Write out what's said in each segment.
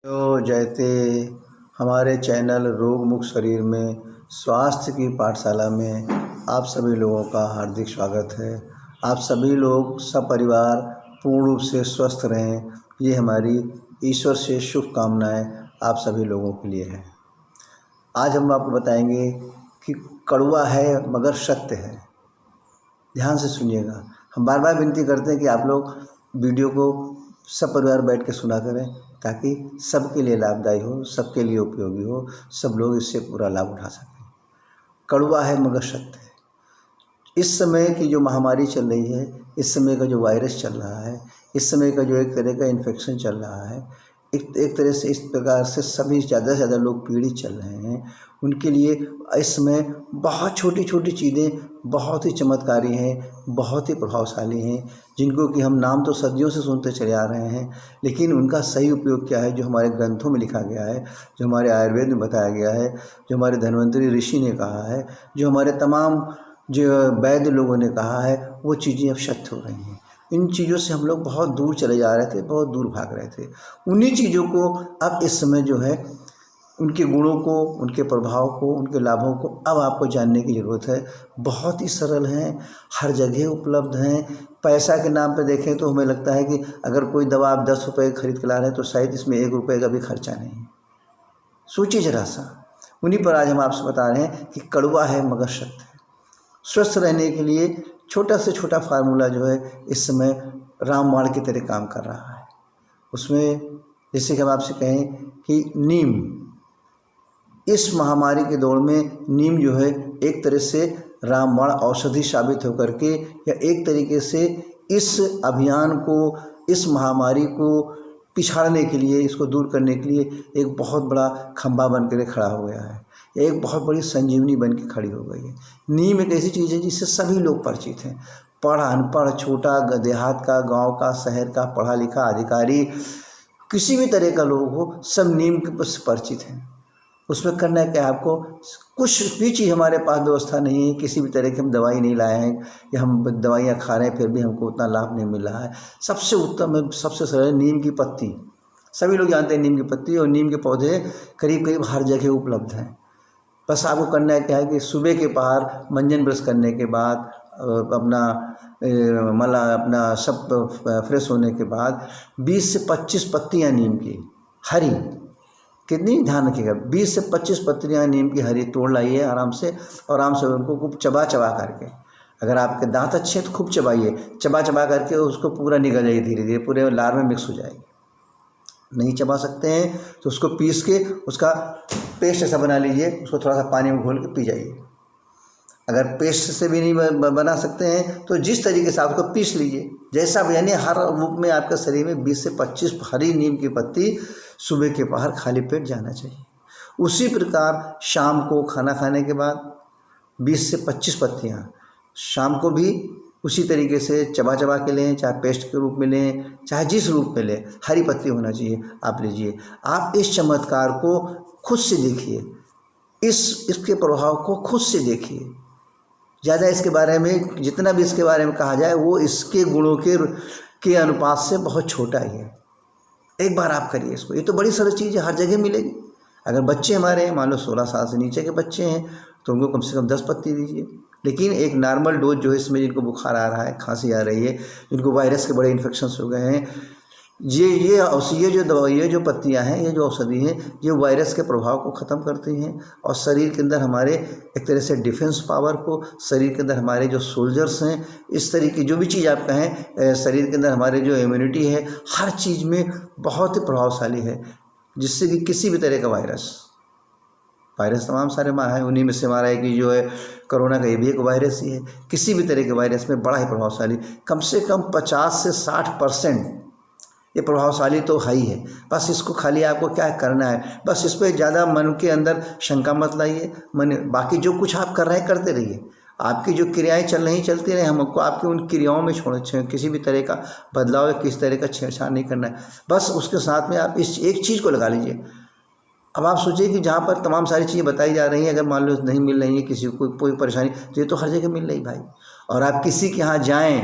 तो जयते हमारे चैनल रोग मुक्त शरीर में स्वास्थ्य की पाठशाला में आप सभी लोगों का हार्दिक स्वागत है। आप सभी लोग सपरिवार पूर्ण रूप से स्वस्थ रहें, ये हमारी ईश्वर से शुभकामनाएं आप सभी लोगों के लिए है। आज हम आपको बताएंगे कि कड़वा है मगर सत्य है। ध्यान से सुनिएगा। हम बार बार विनती करते हैं कि आप लोग वीडियो को सब परिवार बैठ के सुना करें ताकि सबके लिए लाभदायी हो, सबके लिए उपयोगी हो, सब लोग इससे पूरा लाभ उठा सकें। कड़वा है मगर सत्य है। इस समय की जो महामारी चल रही है, इस समय का जो वायरस चल रहा है, इस समय का जो एक तरह का इन्फेक्शन चल रहा है, एक तरह से इस प्रकार से सभी ज़्यादा से ज़्यादा लोग पीड़ित चल रहे हैं। उनके लिए इस समय बहुत छोटी छोटी चीज़ें बहुत ही चमत्कारी हैं, बहुत ही प्रभावशाली हैं, जिनको कि हम नाम तो सदियों से सुनते चले आ रहे हैं, लेकिन उनका सही उपयोग क्या है, जो हमारे ग्रंथों में लिखा गया है, जो हमारे आयुर्वेद में बताया गया है, जो हमारे धन्वंतरी ऋषि ने कहा है, जो हमारे तमाम जो वैद्य लोगों ने कहा है, वो चीज़ें अब सत्य हो रही हैं। इन चीज़ों से हम लोग बहुत दूर चले जा रहे थे, बहुत दूर भाग रहे थे। उन्हीं चीज़ों को अब इस समय जो है, उनके गुणों को, उनके प्रभाव को, उनके लाभों को अब आपको जानने की ज़रूरत है। बहुत ही सरल हैं, हर जगह उपलब्ध हैं। पैसा के नाम पे देखें तो हमें लगता है कि अगर कोई दवा आप 10 रुपये खरीद के ला रहे हैं तो शायद इसमें 1 रुपये का भी खर्चा नहीं है। सोचिए जरा सा। उन्हीं पर आज हम आपसे बता रहे हैं कि कड़वा है मगर सत्य है। स्वस्थ रहने के लिए छोटा से छोटा फार्मूला जो है इस समय रामबाण की तरह काम कर रहा है। उसमें जैसे कि हम आपसे कहें कि नीम, इस महामारी के दौर में नीम जो है एक तरह से रामबाण औषधि साबित होकर के या एक तरीके से इस अभियान को, इस महामारी को पिछाड़ने के लिए, इसको दूर करने के लिए एक बहुत बड़ा खंभा बन कर खड़ा हो गया है। एक बहुत बड़ी संजीवनी बन के खड़ी हो गई है। नीम एक ऐसी चीज़ है जिससे सभी लोग परिचित हैं। पढ़ अनपढ़, छोटा देहात का, गांव का, शहर का, पढ़ा लिखा अधिकारी, किसी भी तरह का लोग हो, सब नीम के पास परिचित हैं। उसमें करना है क्या, आपको कुछ भी चीज़ हमारे पास व्यवस्था नहीं है, किसी भी तरह की हम दवाई नहीं लाए हैं या हम दवाइयाँ खा रहे हैं फिर भी हमको उतना लाभ नहीं मिल रहा है। सबसे उत्तम है, सबसे सरल नीम की पत्ती। सभी लोग जानते हैं नीम की पत्ती, और नीम के पौधे करीब करीब हर जगह उपलब्ध हैं। बस आपको करना है क्या है कि सुबह के पहर मंजन ब्रश करने के बाद अपना सब फ्रेश होने के बाद 20 से 25 पत्तियाँ नीम की हरी, कितनी ध्यान रखिएगा, 20 से 25 पत्तियाँ नीम की हरी तोड़ लाइए आराम से उनको खूब चबा करके। अगर आपके दांत अच्छे हैं तो खूब चबाइए, चबा करके उसको पूरा निगल जाइए, धीरे धीरे पूरे लार में मिक्स हो जाएगी। नहीं चबा सकते हैं तो उसको पीस के उसका पेस्ट ऐसा बना लीजिए, उसको थोड़ा सा पानी में घोल के पी जाइए। अगर पेस्ट से भी नहीं बना सकते हैं तो जिस तरीके से आप उसको पीस लीजिए, जैसा भी, यानी हर रूप में आपके शरीर में 20 से 25 हरी नीम की पत्ती सुबह के पहर खाली पेट जाना चाहिए। उसी प्रकार शाम को खाना खाने के बाद 20 से 25 पत्तियाँ शाम को भी उसी तरीके से चबा के लें, चाहे पेस्ट के रूप में लें, चाहे जिस रूप में लें, हरी पत्ती होना चाहिए, आप लीजिए। आप इस चमत्कार को खुद से देखिए, इसके प्रभाव को खुद से देखिए। ज़्यादा इसके बारे में, जितना भी इसके बारे में कहा जाए वो इसके गुणों के अनुपात से बहुत छोटा ही है। एक बार आप करिए इसको, ये तो बड़ी सरल चीज़ है, हर जगह मिलेगी। अगर बच्चे हमारे हैं, मान लो 16 साल से नीचे के बच्चे हैं, तो उनको कम से कम 10 पत्ती दीजिए। लेकिन एक नॉर्मल डोज जो है, इसमें जिनको बुखार आ रहा है, खांसी आ रही है, जिनको वायरस के बड़े इन्फेक्शंस हो गए हैं, ये जो पत्तियां हैं, ये जो औषधि हैं, ये वायरस के प्रभाव को ख़त्म करती हैं और शरीर के अंदर हमारे एक तरह से डिफेंस पावर को, शरीर के अंदर हमारे जो सोल्जर्स हैं, इस तरीके जो भी चीज़ आप कहें, शरीर के अंदर हमारे जो इम्यूनिटी है, हर चीज़ में बहुत ही प्रभावशाली है, जिससे कि किसी भी तरह का वायरस तमाम सारे हैं, उन्हीं में से हमारा एक जो है कोरोना का, ये भी एक वायरस ही है। किसी भी तरह के वायरस में बड़ा ही प्रभावशाली, कम से कम 50 से 60% ये प्रभावशाली तो है ही है। बस इसको खाली आपको क्या करना है, बस इस पर ज़्यादा मन के अंदर शंका मत लाइए। बाकी जो कुछ आप कर रहे हैं करते रहिए, आपकी जो क्रियाएं चल रही चलती रहे, हमको आपकी उन क्रियाओं में किसी भी तरह का बदलाव या किसी तरह का छेड़छाड़ नहीं करना है। बस उसके साथ में आप इस एक चीज़ को लगा लीजिए। अब आप सोचिए कि जहाँ पर तमाम सारी चीज़ें बताई जा रही हैं, अगर मान लो नहीं मिल रही है, किसी को कोई परेशानी, तो ये तो हर जगह मिल रही भाई। और आप किसी के यहाँ जाएँ,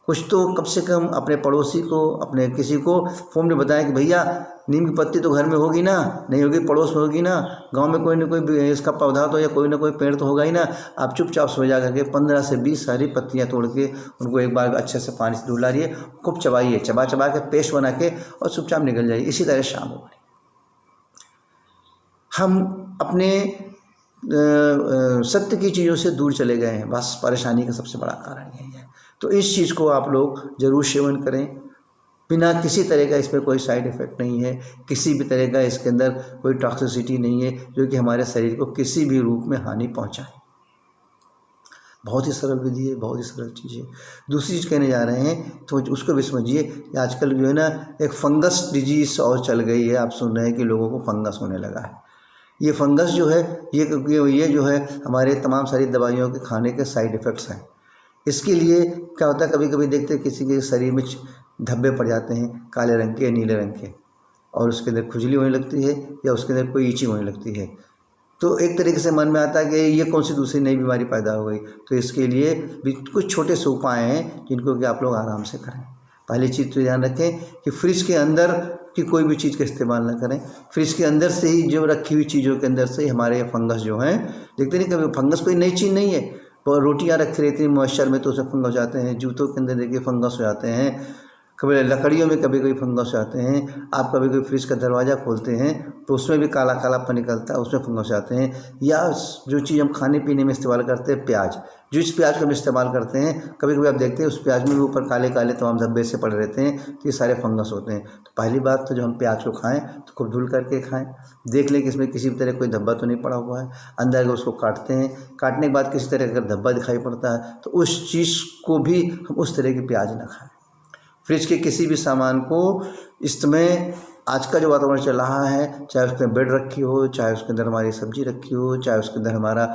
कुछ तो कम से कम अपने पड़ोसी को, अपने किसी को फ़ोन में बताएं कि भैया नीम की पत्ती तो घर में होगी ना, नहीं होगी पड़ोस में होगी ना, गांव में कोई ना कोई इसका पौधा तो या कोई ना कोई पेड़ तो होगा ही ना। आप चुपचाप सुबह जा करके 15 से 20 सारी पत्तियां तोड़ के उनको एक बार अच्छे से पानी से धुला रही, खूब चबाइए, चबा चबा के पेस्ट बना के और चुपचाप निकल जाइए। इसी तरह शाम हो गई। हम अपने सत्य की चीज़ों से दूर चले गए हैं, बस परेशानी का सबसे बड़ा कारण यही है। तो इस चीज़ को आप लोग ज़रूर सेवन करें, बिना किसी तरह का इसमें कोई साइड इफ़ेक्ट नहीं है, किसी भी तरह का इसके अंदर कोई टॉक्सिसिटी नहीं है जो कि हमारे शरीर को किसी भी रूप में हानि पहुंचाए। बहुत ही सरल विधि है, बहुत ही सरल चीज़ है। दूसरी चीज़ कहने जा रहे हैं तो उसको भी समझिए कि आजकल जो है ना एक फंगस डिजीज़ और चल गई है। आप सुन रहे हैं कि लोगों को फंगस होने लगा है। ये फंगस जो है ये जो है हमारे तमाम सारी दवाइयों के खाने के साइड इफ़ेक्ट्स हैं। इसके लिए क्या होता है, कभी कभी देखते हैं किसी के शरीर में धब्बे पड़ जाते हैं काले रंग के, नीले रंग के, और उसके अंदर खुजली होने लगती है या उसके अंदर कोई ईचिंग होने लगती है। तो एक तरीके से मन में आता है कि ये कौन सी दूसरी नई बीमारी पैदा हो गई। तो इसके लिए भी कुछ छोटे से उपाय हैं जिनको कि आप लोग आराम से करें। पहली चीज़ तो ध्यान रखें कि फ्रिज के अंदर की कोई भी चीज़ का इस्तेमाल ना करें। फ्रिज के अंदर से ही जो रखी हुई चीज़ों के अंदर से ही हमारे फंगस जो हैं, देखते नहीं कभी फंगस कोई नई चीज़ नहीं है। और रोटियां रखी रहती हैं मॉइस्चर में तो उसमें फंगस हो जाते हैं, जूतों के अंदर देखिए फंगस हो जाते हैं, कभी लकड़ियों में कभी कभी फंगस हो जाते हैं। आप कभी कभी फ्रिज का दरवाज़ा खोलते हैं तो उसमें भी काला कालापन निकलता है, उसमें फंगस हो जाते हैं। या जो चीज़ हम खाने पीने में इस्तेमाल करते हैं, प्याज, जिस प्याज को हम इस्तेमाल करते हैं कभी कभी आप देखते हैं उस प्याज में भी ऊपर काले काले तमाम धब्बे से पड़े रहते हैं, तो ये सारे फंगस होते हैं। तो पहली बात तो जब हम प्याज को खाएं तो खूब धुल करके खाएं, देख लें कि इसमें किसी भी तरह कोई धब्बा तो नहीं पड़ा हुआ है। अंदर अगर उसको काटते हैं, काटने के बाद किसी तरह अगर धब्बा दिखाई पड़ता है तो उस चीज़ को भी हम उस तरह की प्याज ना खाएं। फ्रिज के किसी भी सामान को इस समय आज का जो वातावरण चल रहा है, चाहे उसके अंदर ब्रेड रखी हो, चाहे उसके अंदर हमारी सब्जी रखी हो, चाहे उसके अंदर हमारा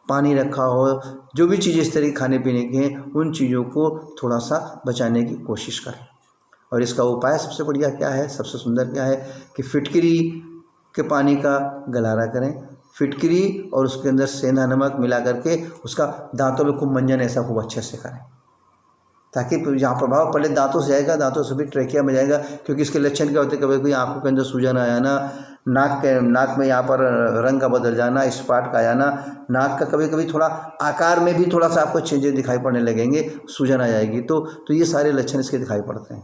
पानी रखा हो, जो भी चीज़ें इस तरह की खाने पीने की हैं, उन चीज़ों को थोड़ा सा बचाने की कोशिश करें। और इसका उपाय सबसे बढ़िया क्या है, सबसे सुंदर क्या है कि फिटकरी के पानी का गलारा करें। फिटकरी और उसके अंदर सेंधा नमक मिला करके उसका दांतों में खूब मंजन ऐसा खूब अच्छे से करें, ताकि जहाँ प्रभाव पड़े दांतों से जाएगा, दांतों से भी ट्रेकिया में जाएगा। क्योंकि इसके लक्षण क्या होते हैं, कभी कभी आंखों के अंदर सूजन आ जाना, नाक में यहाँ पर रंग का बदल जाना, स्पॉट का आ जाना, नाक का कभी कभी थोड़ा आकार में भी थोड़ा सा आपको चेंजेस दिखाई पड़ने लगेंगे, सूजन आ जाएगी। तो ये सारे लक्षण इसके दिखाई पड़ते हैं।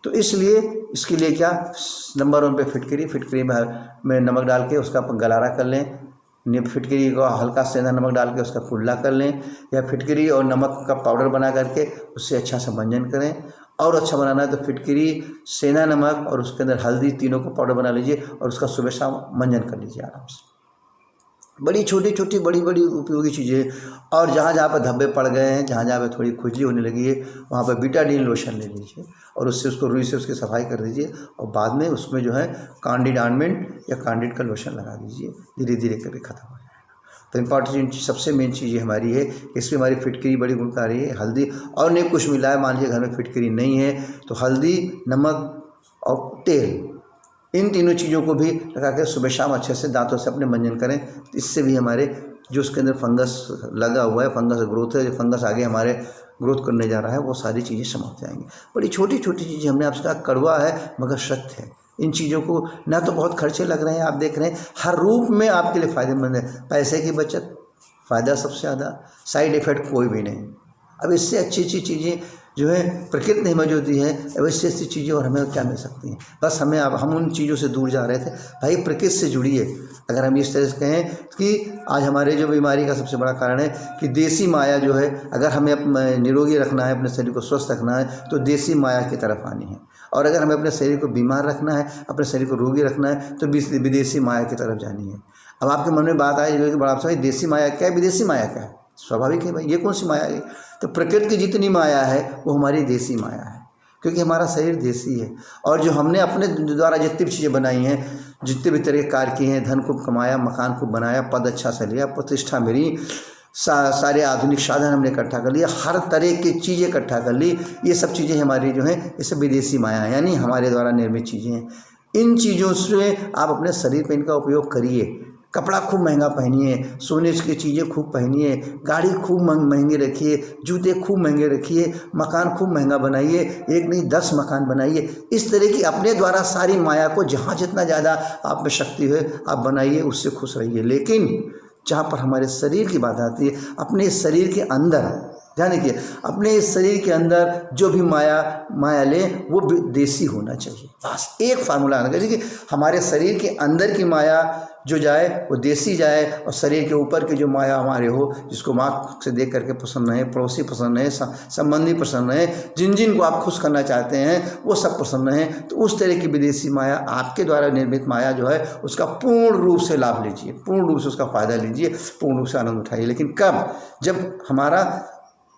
तो इसलिए इसके लिए क्या, नंबर 1 पे फिटकरी में नमक डाल के उसका गलारा कर लें। फिटकरी को हल्का सेंधा नमक डाल के उसका कुल्ला कर लें, या फिटकरी और नमक का पाउडर बना करके उससे अच्छा सा मंजन करें। और अच्छा बनाना है तो फिटकरी, सेंधा नमक और उसके अंदर हल्दी, तीनों को पाउडर बना लीजिए और उसका सुबह शाम मंजन कर लीजिए आराम से। बड़ी छोटी छोटी बड़ी बड़ी उपयोगी चीज़ें। और जहाँ जहाँ पर धब्बे पड़ गए हैं, जहाँ जहाँ पर थोड़ी खुजली होने लगी है, वहाँ पर बीटाडीन लोशन ले लीजिए और उससे उसको रुई से उसकी सफाई कर दीजिए। और बाद में उसमें जो है कैंडिड ऑइंटमेंट या कैंडिड का लोशन लगा दीजिए, धीरे धीरे करके खत्म हो जाएगा। तो इम्पॉर्टेंट सबसे मेन चीज़ हमारी है, इसमें हमारी फिटकरी बड़ी गुणकारी है। हल्दी और नहीं कुछ मिला है, मान लीजिए घर में फिटकरी नहीं है तो हल्दी, नमक और तेल, इन तीनों चीज़ों को भी लगा के सुबह शाम अच्छे से दांतों से अपने मंजन करें। इससे भी हमारे जो उसके अंदर फंगस लगा हुआ है, फंगस ग्रोथ है, जो फंगस आगे हमारे ग्रोथ करने जा रहा है, वो सारी चीज़ें समाप्त जाएंगी। बड़ी छोटी छोटी चीज़ें हमने आपसे कहा, कड़वा है मगर सत्य है। इन चीज़ों को ना तो बहुत खर्चे लग रहे हैं, आप देख रहे हैं हर रूप में आपके लिए फ़ायदेमंद है। पैसे की बचत, फ़ायदा सबसे ज़्यादा, साइड इफ़ेक्ट कोई भी नहीं। अब इससे अच्छी अच्छी चीज़ें जो है प्रकृति नहीं मौजूदी है, वैसे ऐसी चीज़ें और हमें क्या मिल सकती हैं। बस हम उन चीज़ों से दूर जा रहे थे। भाई प्रकृति से जुड़िए। अगर हम इस तरह से कहें कि आज हमारे जो बीमारी का सबसे बड़ा कारण है कि देसी माया जो है, अगर हमें निरोगी रखना है, अपने शरीर को स्वस्थ रखना है तो देसी माया की तरफ आनी है। और अगर हमें अपने शरीर को बीमार रखना है, अपने शरीर को रोगी रखना है तो विदेशी माया की तरफ जानी है। अब आपके मन में बात आई कि बड़ा समझ, देसी माया क्या है, विदेशी माया क्या है? स्वाभाविक है भाई, ये कौन सी माया है? तो प्रकृति की जितनी माया है वो हमारी देसी माया है, क्योंकि हमारा शरीर देसी है। और जो हमने अपने द्वारा जितनी भी चीज़ें बनाई हैं, जितने भी तरह के कार्य किए हैं, धन को कमाया, मकान को बनाया, पद अच्छा से लिया, प्रतिष्ठा मिली, सारे आधुनिक साधन हमने इकट्ठा कर लिया, हर तरह की चीज़ें इकट्ठा कर ली, ये सब चीज़ें हमारी जो हैं ये सब विदेशी माया है, यानी हमारे द्वारा निर्मित चीज़ें हैं। इन चीज़ों से आप अपने शरीर पर इनका उपयोग करिए। कपड़ा खूब महंगा पहनिए, सोने की चीज़ें खूब पहनिए, गाड़ी खूब महंगी रखिए, जूते खूब महंगे रखिए, मकान खूब महंगा बनाइए, एक नहीं 10 मकान बनाइए। इस तरह की अपने द्वारा सारी माया को जहाँ जितना ज़्यादा आप में शक्ति है आप बनाइए, उससे खुश रहिए। लेकिन जहाँ पर हमारे शरीर की बात आती है, अपने शरीर के अंदर ध्यान रखिए, अपने इस शरीर के अंदर जो भी माया ले वो देसी होना चाहिए। बस एक फार्मूला आना चाहिए कि हमारे शरीर के अंदर की माया जो जाए वो देसी जाए, और शरीर के ऊपर की जो माया हमारे हो, जिसको आँख से देख करके पसंद है, पड़ोसी पसंद है, संबंधी पसंद है, जिन जिन को आप खुश करना चाहते हैं वो सब पसंद है, तो उस तरह की विदेशी माया, आपके द्वारा निर्मित माया जो है उसका पूर्ण रूप से लाभ लीजिए, पूर्ण रूप से उसका फ़ायदा लीजिए, पूर्ण रूप से आनंद उठाइए। लेकिन कब? जब हमारा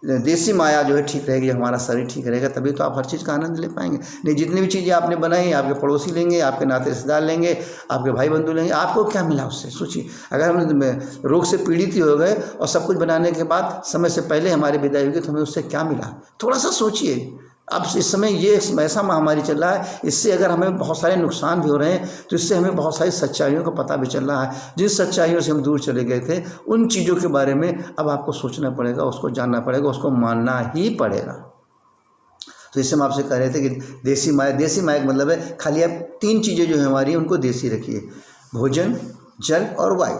देसी माया जो है ठीक रहेगी, हमारा शरीर ठीक रहेगा, तभी तो आप हर चीज़ का आनंद ले पाएंगे। नहीं, जितनी भी चीज़ें आपने बनाई आपके पड़ोसी लेंगे, आपके नाते रिश्तेदार लेंगे, आपके भाई बंधु लेंगे, आपको क्या मिला उससे? सोचिए, अगर हम रोग से पीड़ित ही हो गए और सब कुछ बनाने के बाद समय से पहले हमारी विदाई होगी तो हमें उससे क्या मिला? थोड़ा सा सोचिए। अब इस समय ये ऐसा महामारी चल रहा है, इससे अगर हमें बहुत सारे नुकसान भी हो रहे हैं, तो इससे हमें बहुत सारी सच्चाइयों का पता भी चल रहा है। जिन सच्चाइयों से हम दूर चले गए थे, उन चीज़ों के बारे में अब आपको सोचना पड़ेगा, उसको जानना पड़ेगा, उसको मानना ही पड़ेगा। तो इससे हम आपसे कह रहे थे कि देसी माया का मतलब है खाली आप 3 चीज़ें जो है हमारी उनको देसी रखिए, भोजन, जल और वायु।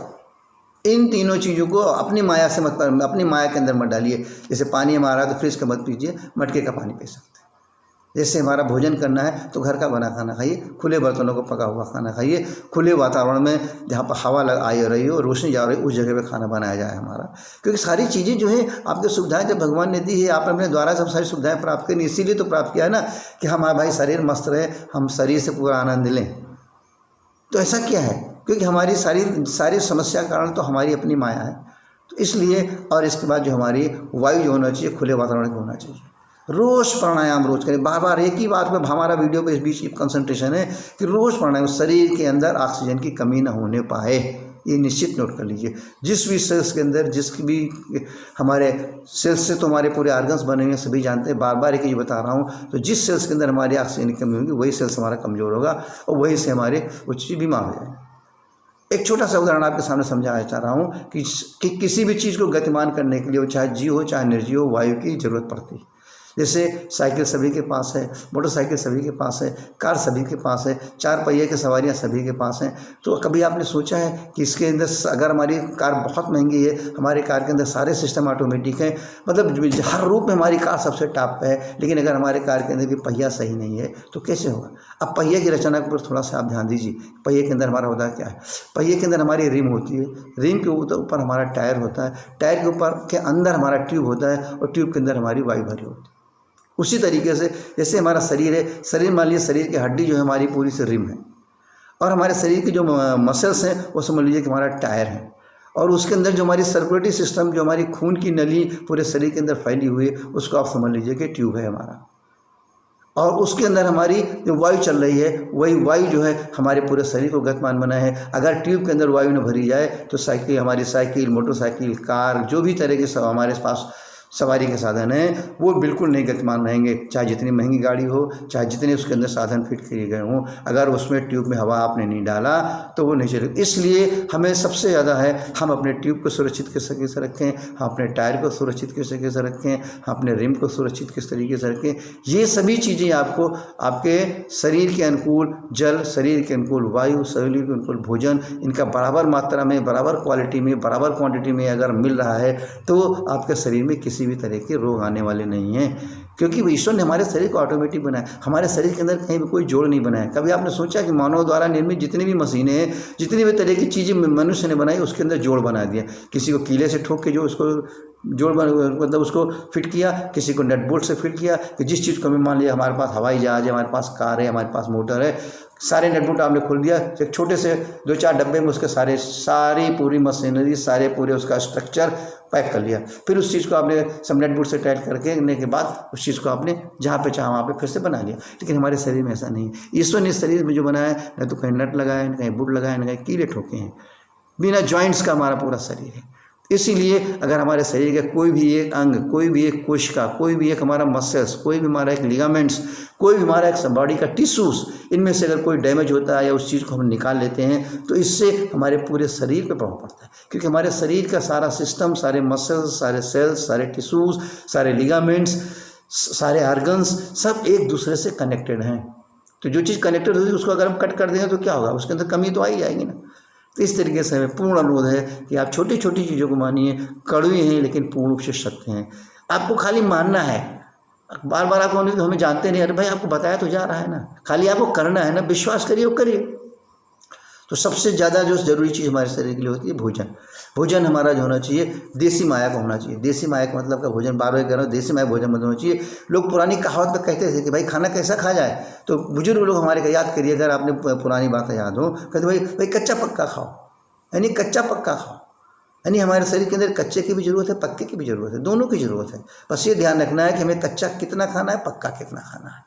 इन तीनों चीज़ों को अपनी माया से मत, अपनी माया के अंदर मत डालिए। जैसे पानी हमारा तो फ्रिज का मत पीजिए, मटके का पानी पी सकते हैं। जैसे हमारा भोजन करना है तो घर का बना खाना खाइए, खुले बर्तनों को पका हुआ खाना खाइए, खुले वातावरण में जहाँ पर हवा आ रही हो, रोशनी जा रही हो, उस जगह पे खाना बनाया जाए हमारा। क्योंकि सारी चीज़ें जो है आपकी सुविधाएं जब भगवान ने दी है, आपने अपने द्वारा सब सारी सुविधाएं प्राप्त करी, इसीलिए तो प्राप्त किया है ना कि हमारा भाई शरीर मस्त रहे, हम शरीर से पूरा आनंद लें। तो ऐसा क्या है? क्योंकि हमारी सारी समस्या का कारण तो हमारी अपनी माया है। तो इसलिए, और इसके बाद जो हमारी वायु जो होना चाहिए खुले वातावरण में होना चाहिए। रोज़ प्राणायाम रोज़ करें, बार बार एक ही बात पे हमारा वीडियो पे इस बीच कंसंट्रेशन है कि रोज़ प्राणायाम, शरीर के अंदर ऑक्सीजन की कमी ना होने पाए, ये निश्चित नोट कर लीजिए। जिस भी सेल्स के अंदर, जिसकी भी हमारे सेल्स से तो हमारे पूरे ऑर्गन्स बने हुए हैं, सभी जानते हैं, बार बार एक ही बता रहा हूँ। तो जिस सेल्स के अंदर हमारी ऑक्सीजन की कमी होगी वही सेल्स हमारा कमज़ोर होगा और वही से हमारे कुछ चीज़ बीमार हो जाए। एक छोटा सा उदाहरण आपके सामने समझाना चाह रहा हूँ कि किसी भी चीज़ को गतिमान करने के लिए, वो चाहे जीव हो चाहे निर्जीव हो, वायु की ज़रूरत पड़ती है। जैसे साइकिल सभी के पास है, मोटरसाइकिल सभी के पास है, कार सभी के पास है, 4 पहिए की सवारियां सभी के पास हैं। तो कभी आपने सोचा है कि इसके अंदर अगर हमारी कार बहुत महंगी है, हमारी कार के अंदर सारे सिस्टम ऑटोमेटिक हैं, मतलब हर रूप में हमारी कार सबसे टॉप पे है, लेकिन अगर हमारे कार के अंदर भी पहिया सही नहीं है तो कैसे होगा? अब पहिए की रचना के ऊपर थोड़ा सा आप ध्यान दीजिए। पहिए के अंदर हमारा होता क्या है? पहिए के अंदर हमारी रिम होती है, रिम के ऊपर हमारा टायर होता है, टायर के ऊपर के अंदर हमारा ट्यूब होता है और ट्यूब के अंदर हमारी वायु भरी होती है। उसी तरीके से जैसे हमारा शरीर है, शरीर मान लीजिए शरीर की हड्डी जो है हमारी पूरी से रिम है, और हमारे शरीर की जो मसल्स हैं वो समझ लीजिए कि हमारा टायर है, और उसके अंदर जो हमारी सर्कुलेटरी सिस्टम, जो हमारी खून की नली पूरे शरीर के अंदर फैली हुई है, उसको आप समझ लीजिए कि ट्यूब है हमारा। और उसके अंदर हमारी जो वायु चल रही है, वही वायु जो है हमारे पूरे शरीर को गतिमान बनाए है। अगर ट्यूब के अंदर वायु न भरी जाए तो हमारी साइकिल, मोटरसाइकिल, कार, जो भी तरह के हमारे पास सवारी के साधन हैं वो बिल्कुल नहीं गतिमान रहेंगे। चाहे जितनी महंगी गाड़ी हो, चाहे जितने उसके अंदर साधन फिट किए गए हों, अगर उसमें ट्यूब में हवा आपने नहीं डाला तो वो नहीं चलेगा। इसलिए हमें सबसे ज़्यादा है, हम अपने ट्यूब को सुरक्षित किस तरीके से रखें, हम अपने टायर को सुरक्षित किस तरीके से रखें, हम अपने रिम को सुरक्षित किस तरीके से रखें। ये सभी चीज़ें आपको आपके शरीर के अनुकूल जल, शरीर के अनुकूल वायु, शरीर के अनुकूल भोजन, इनका बराबर मात्रा में, बराबर क्वालिटी में, बराबर क्वांटिटी में अगर मिल रहा है तो आपके शरीर में किसी भी तरह के रोग आने वाले नहीं हैं। क्योंकि ईश्वर ने हमारे शरीर को ऑटोमेटिक बनाया, हमारे शरीर के अंदर कहीं भी कोई जोड़ नहीं बनाया। कभी आपने सोचा कि मानव द्वारा निर्मित जितनी भी मशीनें हैं, जितनी भी तरह की चीज़ें मनुष्य ने बनाई, उसके अंदर जोड़ बना दिया। किसी को कीले से ठोक के जो उसको जोड़ मतलब उसको फिट किया, किसी को नट बोल्ट से फिट किया, कि जिस चीज़ को हमें मान लिया हमारे पास हवाई जहाज़ है, हमारे पास कार है, हमारे पास मोटर है, सारे नट बोल्ट आपने खोल दिया, एक छोटे से 2-4 डब्बे में उसके सारी पूरी मशीनरी, सारे पूरे उसका स्ट्रक्चर पैक कर लिया। फिर उस चीज़ को आपने सब नट बोल्ट से टाइट करने के बाद उस चीज़ को आपने जहाँ पे चाहा वहाँ पे फिर से बना लिया। लेकिन हमारे शरीर में ऐसा नहीं है। ईश्वर ने शरीर में जो बनाया है, न तो कहीं नट लगाया है, न कहीं बुट लगाया है, न कहीं कीले ठोके हैं, बिना जॉइंट्स का हमारा पूरा शरीर है। इसीलिए अगर हमारे शरीर का कोई भी एक अंग, कोई भी एक कोशिका, कोई भी एक हमारा मसल्स, कोई भी हमारा एक लिगामेंट्स, कोई भी हमारा एक बॉडी का टिश्यूज़, इनमें से अगर कोई डैमेज होता है या उस चीज़ को हम निकाल लेते हैं तो इससे हमारे पूरे शरीर पर प्रभाव पड़ता है। क्योंकि हमारे शरीर का सारा सिस्टम, सारे मसल्स, सारे सेल्स, सारे टिश्यूज़, सारे लिगामेंट्स, सारे ऑर्गन्स सब एक दूसरे से कनेक्टेड हैं। तो जो चीज़ कनेक्टेड होती है उसको अगर हम कट कर देंगे तो क्या होगा, उसके अंदर कमी तो आ ही जाएगी ना। तो इस तरीके से हमें पूर्ण अनुरोध है कि आप छोटी छोटी चीज़ों को मानिए, कड़वी हैं लेकिन पूर्ण रूप से सत्य हैं। आपको खाली मानना है, बार बार आपको हमें जानते नहीं, अरे भाई आपको बताया तो जा रहा है ना, खाली आपको करना है ना, विश्वास करिए और करिए। तो सबसे ज़्यादा जो ज़रूरी चीज़ हमारे शरीर के लिए होती है भोजन। भोजन हमारा जो होना चाहिए देसी माया का होना चाहिए। देसी माया का मतलब का भोजन, बार बार कह रहा हूँ, देसी माया भोजन मतलब होना चाहिए। लोग पुरानी कहावत में कहते थे कि भाई खाना कैसा खा जाए, तो बुजुर्ग लोग हमारे का याद करिए, अगर आपने पुरानी बातें याद हो, कहते भाई कच्चा पक्का खाओ, यानी कच्चा पक्का खाओ। यानी हमारे शरीर के अंदर कच्चे की भी ज़रूरत है, पक्के की भी ज़रूरत है, दोनों की ज़रूरत है। बस ये ध्यान रखना है कि हमें कच्चा कितना खाना है, पक्का कितना खाना है।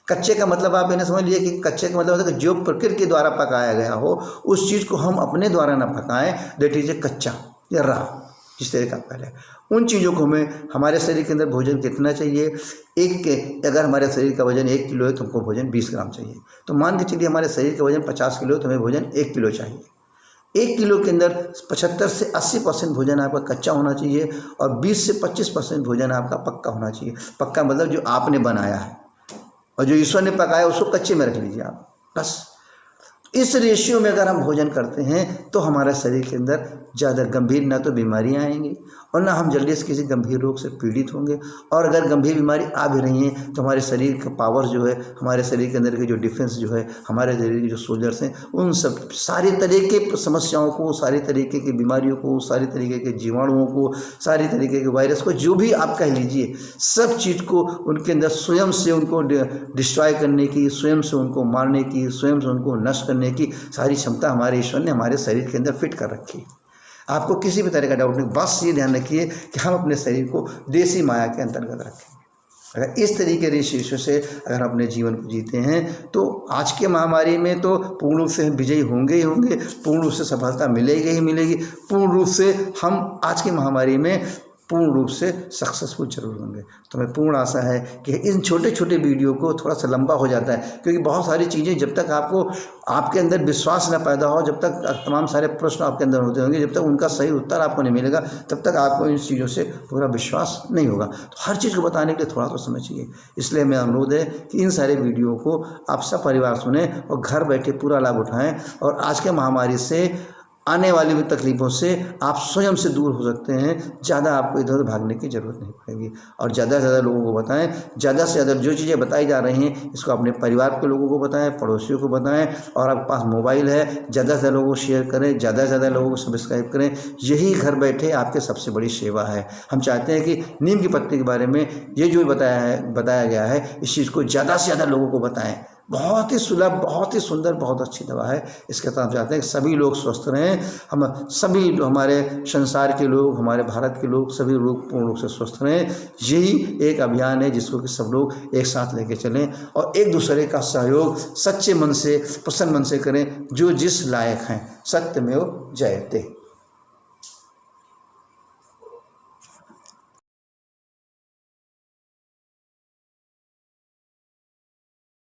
कच्चे का मतलब आप इन्हें समझ लीजिए कि कच्चे का मतलब होता है कि जो प्रकृति के द्वारा पकाया गया हो उस चीज़ को हम अपने द्वारा ना पकाएं, दैट इज ए कच्चा या रॉ, जिस तरह का पहले। उन चीज़ों को हमें, हमारे शरीर के अंदर भोजन कितना चाहिए, अगर हमारे शरीर का वजन 1 किलो है तो हमको भोजन 20 ग्राम चाहिए। तो मान के चलिए हमारे शरीर का वजन 50 किलो, तो हमें भोजन 1 किलो चाहिए। 1 किलो के अंदर 75 से 80% भोजन आपका कच्चा होना चाहिए और 20 से 25% भोजन आपका पक्का होना चाहिए। पक्का मतलब जो आपने बनाया है, और जो ईश्वर ने पकाया उसको कच्चे में रख लीजिए आप। बस इस रेशियो में अगर हम भोजन करते हैं तो हमारा शरीर के अंदर ज़्यादा गंभीर ना तो बीमारियां आएंगी और ना हम जल्दी से किसी गंभीर रोग से पीड़ित होंगे। और अगर गंभीर बीमारी आ भी रही है तो हमारे शरीर का पावर जो है, हमारे शरीर के अंदर के जो डिफेंस जो है, हमारे शरीर के जो सोल्जर्स हैं, उन सब सारे तरीके की समस्याओं को, सारे तरीके की बीमारियों को, सारे तरीके के जीवाणुओं को, सारे तरीके के वायरस को, जो भी आप कह लीजिए, सब चीज़ को उनके अंदर स्वयं से उनको डिस्ट्रॉय करने की, स्वयं से उनको मारने की, स्वयं से उनको नष्ट करने की सारी क्षमता हमारे ईश्वर ने हमारे शरीर के अंदर फिट कर रखी है। आपको किसी भी तरह का डाउट नहीं, बस ये ध्यान रखिए कि हम अपने शरीर को देसी माया के अंतर्गत रखें। अगर इस तरीके रेशियो से अगर हम अपने जीवन को जीते हैं तो आज के महामारी में तो पूर्ण रूप से हम विजयी होंगे ही होंगे, पूर्ण रूप से सफलता मिलेगी ही मिलेगी, पूर्ण रूप से हम आज की महामारी में पूर्ण रूप से सक्सेसफुल जरूर होंगे। तो हमें पूर्ण आशा है कि इन छोटे छोटे वीडियो को थोड़ा सा लंबा हो जाता है, क्योंकि बहुत सारी चीज़ें जब तक आपके अंदर विश्वास न पैदा हो, जब तक तमाम सारे प्रश्न आपके अंदर होते होंगे, जब तक उनका सही उत्तर आपको नहीं मिलेगा, तब तक आपको इन चीज़ों से पूरा विश्वास नहीं होगा। तो हर चीज़ को बताने के लिए थोड़ा तो समय चाहिए। इसलिए मेरा अनुरोध है कि इन सारे वीडियो को आप सब परिवार सुने और घर बैठे पूरा लाभ उठाएँ, और आज के महामारी से आने वाली तकलीफ़ों से आप स्वयं से दूर हो सकते हैं। ज़्यादा आपको इधर उधर भागने की ज़रूरत नहीं पड़ेगी। और ज़्यादा से ज़्यादा लोगों को बताएं, ज़्यादा से ज़्यादा जो चीज़ें बताई जा रही हैं इसको अपने परिवार के लोगों को बताएं, पड़ोसियों को बताएं, और आपके पास मोबाइल है ज़्यादा से ज़्यादा लोगों को शेयर करें, ज़्यादा से ज़्यादा लोगों को सब्सक्राइब करें। यही घर बैठे आपके सबसे बड़ी सेवा है। हम चाहते हैं कि नीम की पत्ती के बारे में ये जो बताया गया है, इस चीज़ को ज़्यादा से ज़्यादा लोगों को बताएँ। बहुत ही सुलभ, बहुत ही सुंदर, बहुत अच्छी दवा है। इसके साथ हम चाहते हैं कि सभी लोग स्वस्थ रहें, हम सभी हमारे संसार के लोग, हमारे भारत के लोग, सभी लोग पूर्ण रूप से स्वस्थ रहें। यही एक अभियान है जिसको कि सब लोग एक साथ लेके चलें और एक दूसरे का सहयोग सच्चे मन से, प्रसन्न मन से करें, जो जिस लायक हैं। सत्यमेव जयते।